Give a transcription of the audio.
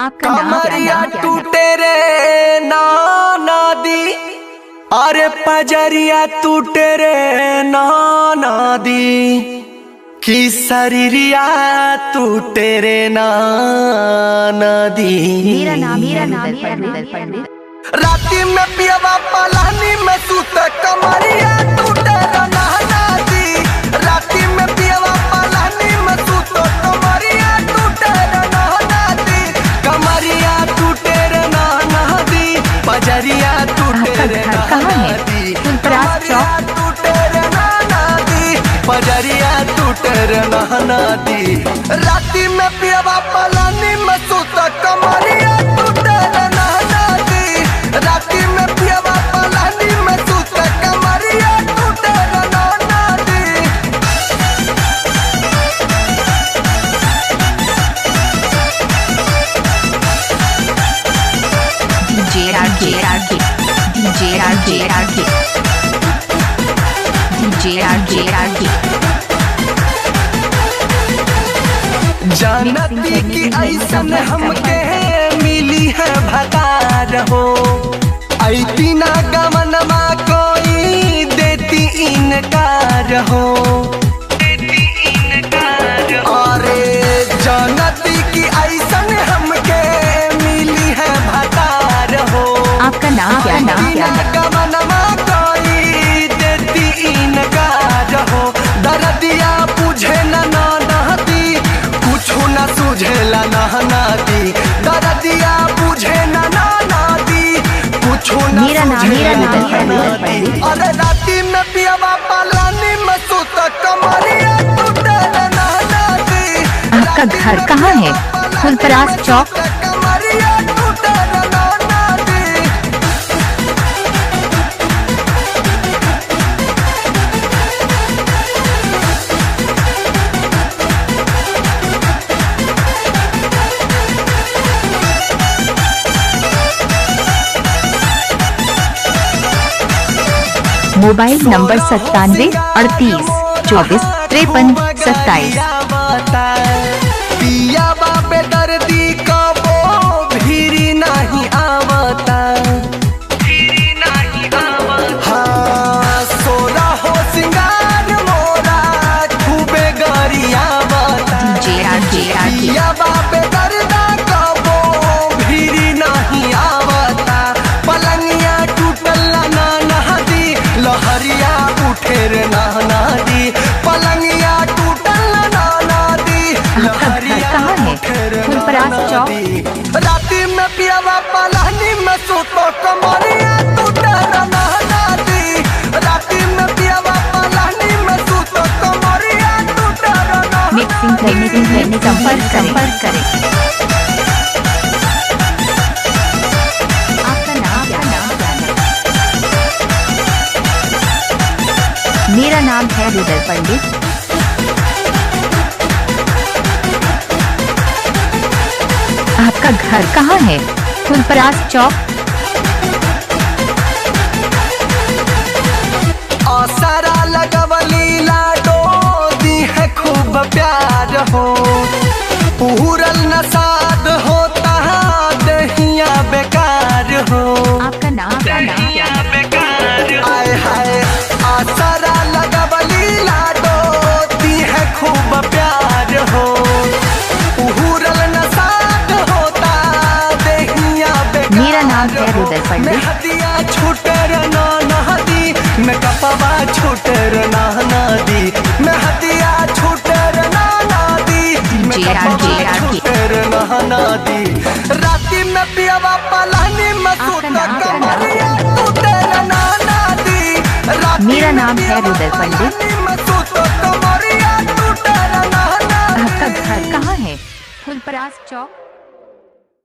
आपका नाम कमरिया क्या है? टूटे रे नाना दी, अरे पजरिया टूटे रे नाना दी, कि शरीरिया टूटे रे नाना दी। मेरा नाम पंडित। राती में पियवा पलानी में सूत कमरिया टूटे रे नाना दी। राती में पियवा पलानी में सूत कमरिया टूटे रे नाना दी। कमरिया टूटे रे नाना दी, पजरिया टूटे रे नाना दी। कमरिया टूटे रे नाना दी, पजरिया टूटे रे नाना दी। राती में पियवा पलानी में सूत कमरिया टूटे रे नाना दी। राती में पियवा पलानी में सूत कमरिया टूटे रे नाना दी। जानती कि ऐसन हमके मिली है भतार हो, ऐती ना गमनमा कोई देती इनकार हो। अरे जानती कि ऐसन हमके मिली है भतार हो, आपका नाम क्या है? गमनमा कोई देती इनकार हो। दर्दिया बुझे ना नदी, कुछो न सुझेला नदी। दर्दिया बुझे ना नदी, कुछो न मेरा नाम नदी। अरे राती में पियवा पलानी में सूत कमरिया टूटे रे नाना दी। आपका घर कहाँ है? फुलपरास चौक। कमरिया टूटे रे नाना दी। Mobile number 9738245327। पिया बाबे दर्दी कबो भीरी नहीं आवता। हाँ, सोरा हो सिंगार मोरा खूबे गरियावता। पिया बाबे दर्दा कबो भीरी नहीं आवता। पलंगिया टूटल ना नदी, लहरिया उठे रे नाना दी। पलंगिया टूटल ना नदी, लहरिया उठे रे फुलपरास चौक। राती में पियवा पलानी में सूतो कमरिया टूटे रे नाना दी। राती में पियवा पलानी में सूतो कमरिया टूटे रे नाना दी। मिक्सिंग करने संपर्क करें। आपका नाम क्या है? मेरा नाम है रुदल पंडित। आपका घर कहाँ है? फुलपरास चौक। आसरा लगवली लाडो दी है खूब प्यार हो। पूरल नसाद होता दहिया बेकार हो। आपका नाम क्या है? आय हाय, आसरा लगवली लाडो दी है खूब प्यार हो। पूरल नसाद होता दहिया बेकार। मेरा नाम है रुदल पंडित। हदिया छूटे रे नाना दी, मैं कपवा छूटे रे नाना दी। मैं हदिया छूटे रे नाना दी, मैं कपवा छूटे रे नाना दी। राती में पियवा पलानी में सूत कमरिया टूटे रे नाना दी। मेरा नाम है रुदल पंडित। में सूत कमरिया टूटे रे नाना दी। आपका घर कहाँ है? फुलपरास चौक।